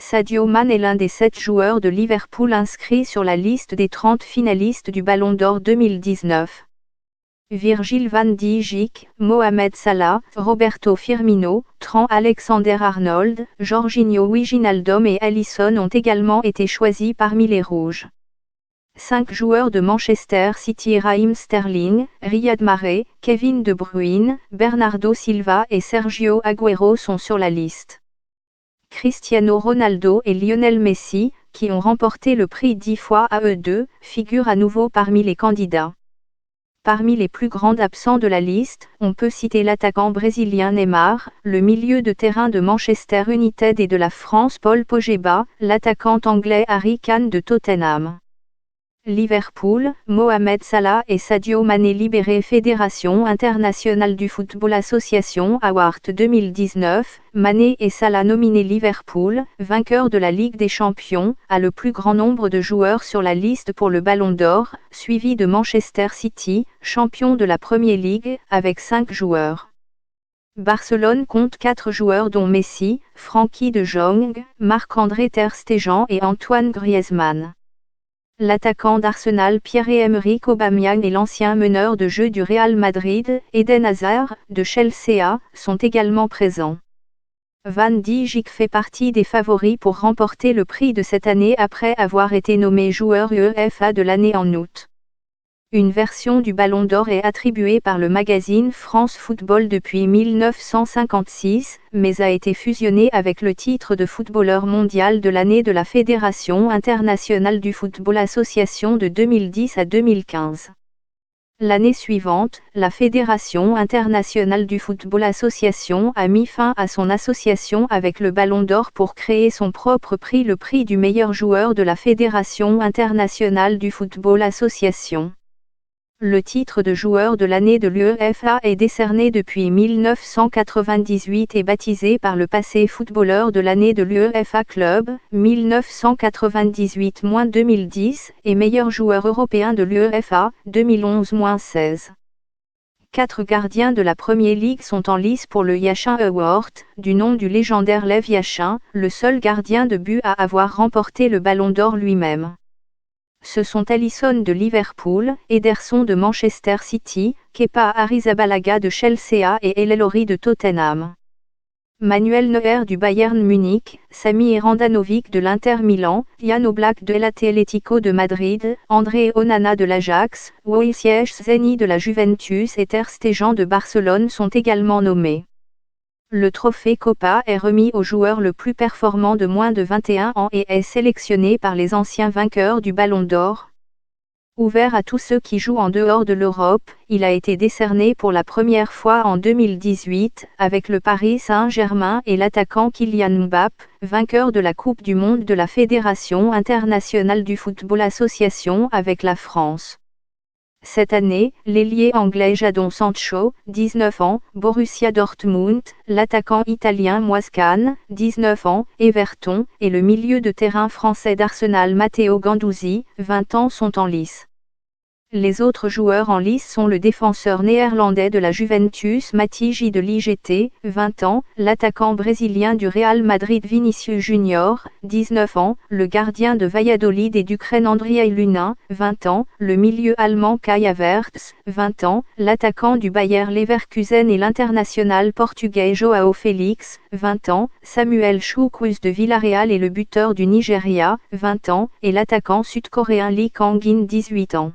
Sadio Mané est l'un des 7 joueurs de Liverpool inscrits sur la liste des 30 finalistes du Ballon d'Or 2019. Virgil van Dijk, Mohamed Salah, Roberto Firmino, Trent Alexander-Arnold, Jorginho Wijnaldum et Alisson ont également été choisis parmi les Rouges. 5 joueurs de Manchester City: Raheem Sterling, Riyad Mahrez, Kevin De Bruyne, Bernardo Silva et Sergio Agüero sont sur la liste. Cristiano Ronaldo et Lionel Messi, qui ont remporté le prix 10 fois à eux deux, figurent à nouveau parmi les candidats. Parmi les plus grands absents de la liste, on peut citer l'attaquant brésilien Neymar, le milieu de terrain de Manchester United et de la France Paul Pogba, l'attaquant anglais Harry Kane de Tottenham. Liverpool, Mohamed Salah et Sadio Mané libérés. Fédération internationale du football. Association Award 2019, Mané et Salah nominés. Liverpool, vainqueur de la Ligue des Champions, a le plus grand nombre de joueurs sur la liste pour le Ballon d'Or, suivi de Manchester City, champion de la Premier League, avec 5 joueurs. Barcelone compte 4 joueurs dont Messi, Frenkie de Jong, Marc-André ter Stegen et Antoine Griezmann. L'attaquant d'Arsenal Pierre-Emerick Aubameyang et l'ancien meneur de jeu du Real Madrid, Eden Hazard, de Chelsea, sont également présents. Van Dijk fait partie des favoris pour remporter le prix de cette année après avoir été nommé joueur UEFA de l'année en août. Une version du Ballon d'Or est attribuée par le magazine France Football depuis 1956, mais a été fusionnée avec le titre de footballeur mondial de l'année de la Fédération internationale du football association de 2010 à 2015. L'année suivante, la Fédération internationale du football association a mis fin à son association avec le Ballon d'Or pour créer son propre prix, le prix du meilleur joueur de la Fédération internationale du football association. Le titre de joueur de l'année de l'UEFA est décerné depuis 1998 et baptisé par le passé footballeur de l'année de l'UEFA Club, 1998-2010, et meilleur joueur européen de l'UEFA, 2011-16. 4 gardiens de la Premier League sont en lice pour le Yashin Award, du nom du légendaire Lev Yashin, le seul gardien de but à avoir remporté le Ballon d'Or lui-même. Ce sont Alisson de Liverpool, Ederson de Manchester City, Kepa Arrizabalaga de Chelsea et El Elori de Tottenham. Manuel Neuer du Bayern Munich, Sami Handanovic de l'Inter Milan, Jan Oblak de l'Atlético de Madrid, André Onana de l'Ajax, Wojciech Szczęsny de la Juventus et ter Stegen de Barcelone sont également nommés. Le trophée Copa est remis au joueur le plus performant de moins de 21 ans et est sélectionné par les anciens vainqueurs du Ballon d'Or. Ouvert à tous ceux qui jouent en dehors de l'Europe, il a été décerné pour la première fois en 2018 avec le Paris Saint-Germain et l'attaquant Kylian Mbappé, vainqueur de la Coupe du Monde de la Fédération internationale du football association avec la France. Cette année, l'ailier anglais Jadon Sancho, 19 ans, Borussia Dortmund, l'attaquant italien Moise Kean, 19 ans, Everton, et le milieu de terrain français d'Arsenal Matteo Guendouzi, 20 ans sont en lice. Les autres joueurs en lice sont le défenseur néerlandais de la Juventus Matthijs de l'IGT, 20 ans, l'attaquant brésilien du Real Madrid Vinícius Junior, 19 ans, le gardien de Valladolid et d'Ukraine Andriy Lunin, 20 ans, le milieu allemand Kai Havertz, 20 ans, l'attaquant du Bayer Leverkusen et l'international portugais João Félix, 20 ans, Samuel Chukwueze de Villarreal et le buteur du Nigeria, 20 ans, et l'attaquant sud-coréen Lee Kang-in, 18 ans.